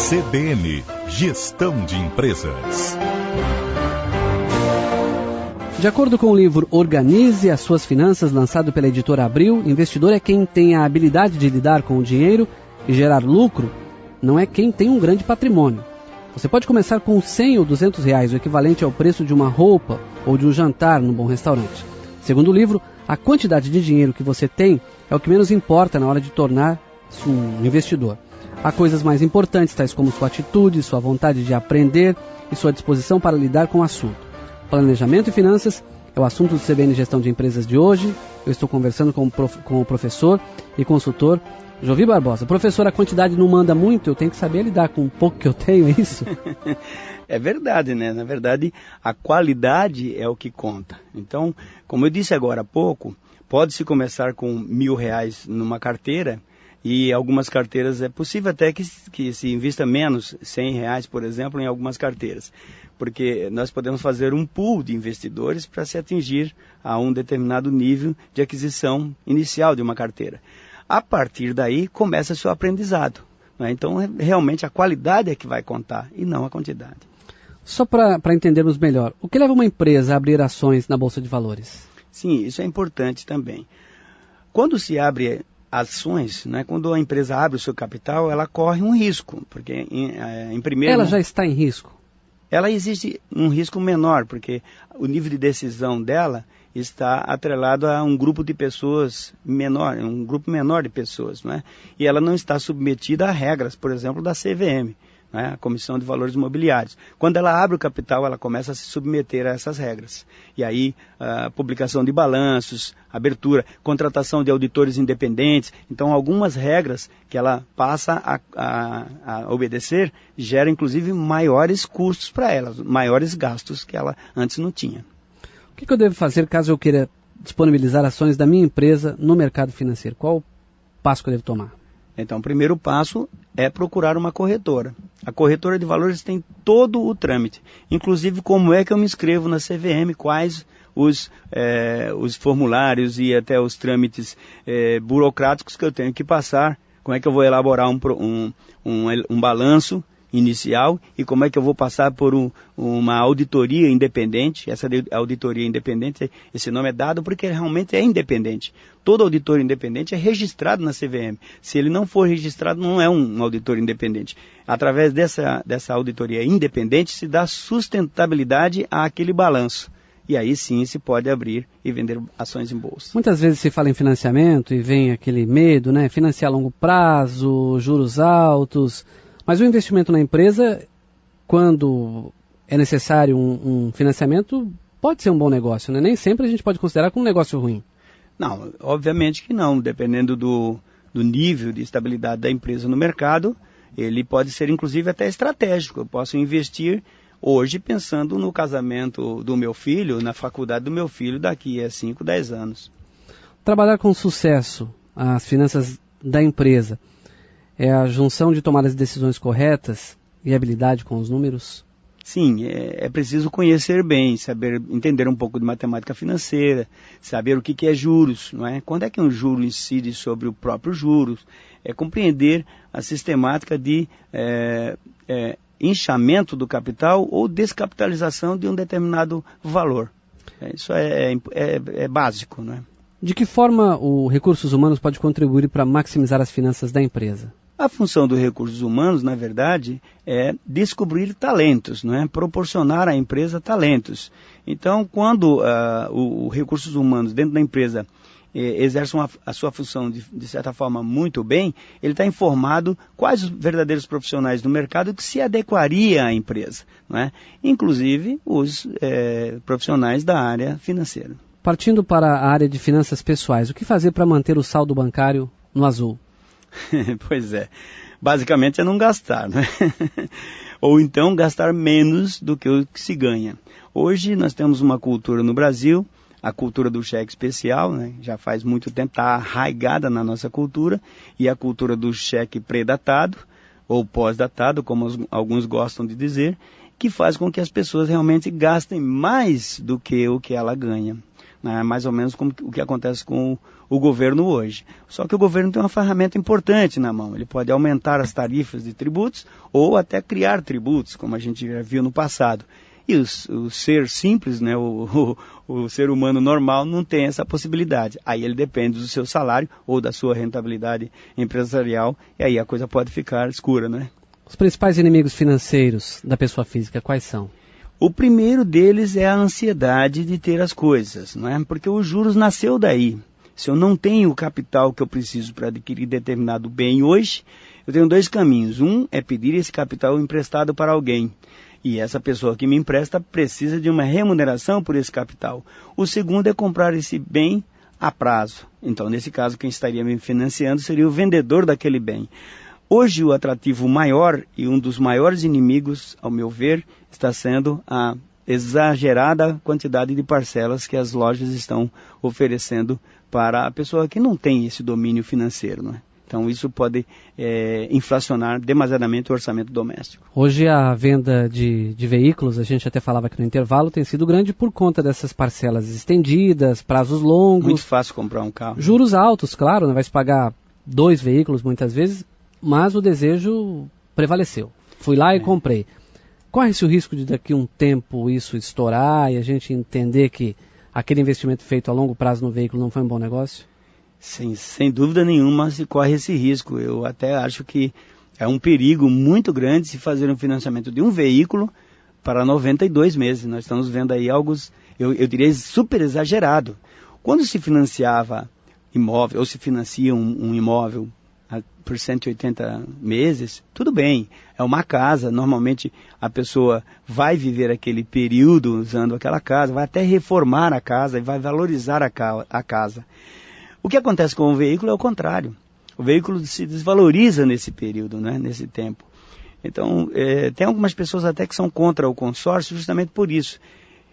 CBN, Gestão de Empresas. De acordo com o livro Organize as Suas Finanças, lançado pela editora Abril, investidor é quem tem a habilidade de lidar com o dinheiro e gerar lucro, não é quem tem um grande patrimônio. Você pode começar com 100 ou 200 reais, o equivalente ao preço de uma roupa ou de um jantar num bom restaurante. Segundo o livro, a quantidade de dinheiro que você tem é o que menos importa na hora de tornar-se um investidor. Há coisas mais importantes, tais como sua atitude, sua vontade de aprender e sua disposição para lidar com o assunto. Planejamento e finanças é o assunto do CBN Gestão de Empresas de hoje. Eu estou conversando com o professor e consultor Jovi Barbosa. Professor, a quantidade não manda muito, eu tenho que saber lidar com o pouco que eu tenho, é isso? É verdade, né? Na verdade, a qualidade é o que conta. Então, como eu disse agora há pouco, pode-se começar com R$1.000 numa carteira, e algumas carteiras é possível até que se invista menos, R$100, por exemplo, em algumas carteiras. Porque nós podemos fazer um pool de investidores para se atingir a um determinado nível de aquisição inicial de uma carteira. A partir daí, começa o seu aprendizado, né? Então, realmente, a qualidade é que vai contar e não a quantidade. Só para entendermos melhor, o que leva uma empresa a abrir ações na Bolsa de Valores? Sim, isso é importante também. Quando se abre ações, né, quando a empresa abre o seu capital, ela corre um risco, porque em primeiro... Ela já está em risco? Ela existe um risco menor, porque o nível de decisão dela está atrelado a um grupo de pessoas menor, um grupo menor de pessoas, né? E ela não está submetida a regras, por exemplo, da CVM, né, a Comissão de Valores Imobiliários. Quando ela abre o capital, ela começa a se submeter a essas regras. E aí, a publicação de balanços, abertura, contratação de auditores independentes. Então, algumas regras que ela passa a obedecer geram, inclusive, maiores custos para ela, maiores gastos que ela antes não tinha. O que eu devo fazer caso eu queira disponibilizar ações da minha empresa no mercado financeiro? Qual o passo que eu devo tomar? Então, o primeiro passo é procurar uma corretora. A corretora de valores tem todo o trâmite, inclusive como é que eu me inscrevo na CVM, quais os formulários e até os trâmites burocráticos que eu tenho que passar, como é que eu vou elaborar um balanço inicial e como é que eu vou passar por uma auditoria independente. Essa auditoria independente, esse nome é dado porque realmente é independente. Todo auditor independente é registrado na CVM. Se ele não for registrado, não é um auditor independente. Através dessa auditoria independente se dá sustentabilidade àquele balanço. E aí sim se pode abrir e vender ações em bolsa. Muitas vezes se fala em financiamento e vem aquele medo, né? Financiar a longo prazo, juros altos. Mas o investimento na empresa, quando é necessário um financiamento, pode ser um bom negócio, né? Nem sempre a gente pode considerar como um negócio ruim. Não, obviamente que não. Dependendo do nível de estabilidade da empresa no mercado, ele pode ser inclusive até estratégico. Eu posso investir hoje pensando no casamento do meu filho, na faculdade do meu filho daqui a 5, 10 anos. Trabalhar com sucesso as finanças da empresa é a junção de tomar as decisões corretas e habilidade com os números? Sim, é preciso conhecer bem, saber entender um pouco de matemática financeira, saber o que é juros, não é? Quando é que um juro incide sobre o próprio juros? É compreender a sistemática de inchamento do capital ou descapitalização de um determinado valor. Isso é básico, não é? De que forma o Recursos Humanos pode contribuir para maximizar as finanças da empresa? A função dos recursos humanos, na verdade, é descobrir talentos, não é? Proporcionar à empresa talentos. Então, quando os recursos humanos dentro da empresa exerce a sua função de certa forma muito bem, ele está informado quais os verdadeiros profissionais do mercado que se adequaria à empresa, não é? Inclusive os profissionais da área financeira. Partindo para a área de finanças pessoais, o que fazer para manter o saldo bancário no azul? Pois é, basicamente é não gastar, né? Ou então gastar menos do que o que se ganha. Hoje nós temos uma cultura no Brasil, a cultura do cheque especial, né? Já faz muito tempo, está arraigada na nossa cultura, e a cultura do cheque pré-datado, ou pós-datado, como alguns gostam de dizer, que faz com que as pessoas realmente gastem mais do que o que ela ganha. né? Mais ou menos como o que acontece com o governo hoje. Só que o governo tem uma ferramenta importante na mão. Ele pode aumentar as tarifas de tributos ou até criar tributos, como a gente já viu no passado. E o ser simples, né, o ser humano normal não tem essa possibilidade. Aí ele depende do seu salário ou da sua rentabilidade empresarial, e aí a coisa pode ficar escura, né? Os principais inimigos financeiros da pessoa física, quais são? O primeiro deles é a ansiedade de ter as coisas, não é? Porque os juros nasceu daí. Se eu não tenho o capital que eu preciso para adquirir determinado bem hoje, eu tenho dois caminhos. Um é pedir esse capital emprestado para alguém. E essa pessoa que me empresta precisa de uma remuneração por esse capital. O segundo é comprar esse bem a prazo. Então, nesse caso, quem estaria me financiando seria o vendedor daquele bem. Hoje, o atrativo maior e um dos maiores inimigos, ao meu ver, está sendo a exagerada quantidade de parcelas que as lojas estão oferecendo para a pessoa que não tem esse domínio financeiro, não é? Então isso pode inflacionar demasiadamente o orçamento doméstico. Hoje a venda de veículos, a gente até falava aqui no intervalo, tem sido grande por conta dessas parcelas estendidas, prazos longos. Muito fácil comprar um carro. Juros altos, claro, né? Vai se pagar 2 veículos muitas vezes, mas o desejo prevaleceu. Fui lá e comprei. Corre-se o risco de daqui a um tempo isso estourar e a gente entender que aquele investimento feito a longo prazo no veículo não foi um bom negócio? Sem dúvida nenhuma se corre esse risco. Eu até acho que é um perigo muito grande se fazer um financiamento de um veículo para 92 meses. Nós estamos vendo aí algo, eu diria, super exagerado. Quando se financiava imóvel, ou se financia um imóvel por 180 meses, tudo bem, é uma casa, normalmente a pessoa vai viver aquele período usando aquela casa, vai até reformar a casa e vai valorizar a casa. O que acontece com o veículo é o contrário. O veículo se desvaloriza nesse período, né, nesse tempo. Então, tem algumas pessoas até que são contra o consórcio justamente por isso.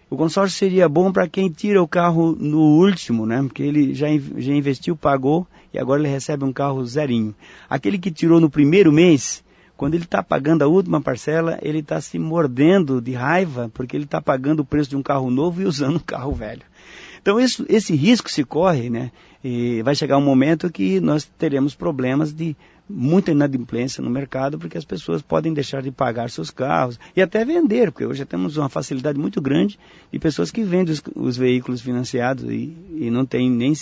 O consórcio seria bom para quem tira o carro no último, né, porque ele já investiu, pagou e agora ele recebe um carro zerinho. Aquele que tirou no primeiro mês, quando ele está pagando a última parcela, ele está se mordendo de raiva porque ele está pagando o preço de um carro novo e usando um carro velho. Então esse risco se corre, né? E vai chegar um momento que nós teremos problemas de muita inadimplência no mercado, porque as pessoas podem deixar de pagar seus carros e até vender, porque hoje temos uma facilidade muito grande de pessoas que vendem os veículos financiados e não tem nem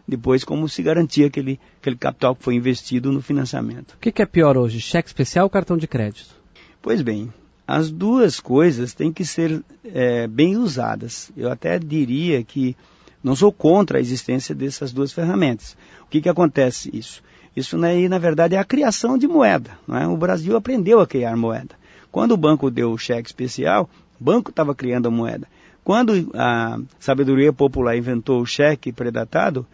depois como se garantir aquele capital que foi investido no financiamento. O que é pior hoje, cheque especial ou cartão de crédito? Pois bem, as duas coisas têm que ser bem usadas. Eu até diria que não sou contra a existência dessas duas ferramentas. O que acontece isso? Isso, na verdade, é a criação de moeda, não é? O Brasil aprendeu a criar moeda. Quando o banco deu o cheque especial, o banco estava criando a moeda. Quando a sabedoria popular inventou o cheque predatado,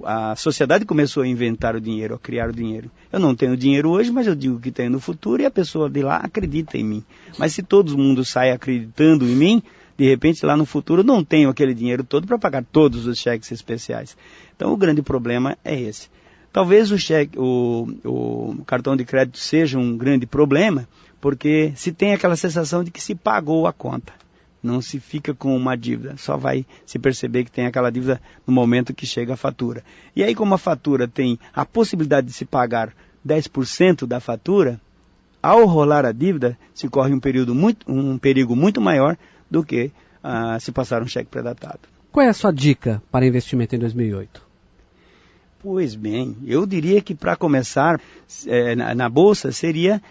a sociedade começou a inventar o dinheiro, a criar o dinheiro. Eu não tenho dinheiro hoje, mas eu digo que tenho no futuro e a pessoa de lá acredita em mim. Mas se todo mundo sai acreditando em mim, de repente lá no futuro não tenho aquele dinheiro todo para pagar todos os cheques especiais. Então o grande problema é esse. Talvez o cartão de crédito seja um grande problema, porque se tem aquela sensação de que se pagou a conta. Não se fica com uma dívida, só vai se perceber que tem aquela dívida no momento que chega a fatura. E aí, como a fatura tem a possibilidade de se pagar 10% da fatura, ao rolar a dívida, se corre um perigo muito maior do que se passar um cheque predatado. Qual é a sua dica para investimento em 2008? Pois bem, eu diria que para começar na Bolsa seria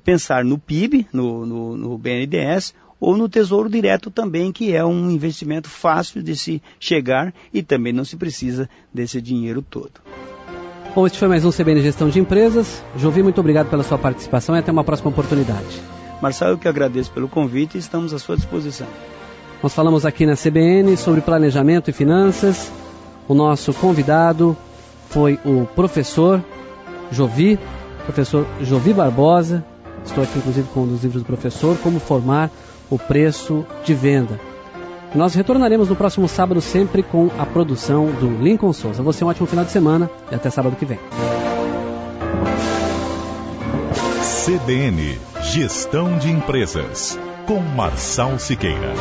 pensar no PIB, no BNDES, ou no Tesouro Direto também, que é um investimento fácil de se chegar e também não se precisa desse dinheiro todo. Bom, este foi mais um CBN Gestão de Empresas. Jovi, muito obrigado pela sua participação e até uma próxima oportunidade. Marcelo, eu que agradeço pelo convite e estamos à sua disposição. Nós falamos aqui na CBN sobre planejamento e finanças. O nosso convidado foi o professor Jovi Barbosa. Estou aqui inclusive com um dos livros do professor, Como Formar o Preço de Venda. Nós retornaremos no próximo sábado sempre com a produção do Lincoln Souza. Você um ótimo final de semana e até sábado que vem. CBN Gestão de Empresas, com Marçal Siqueira.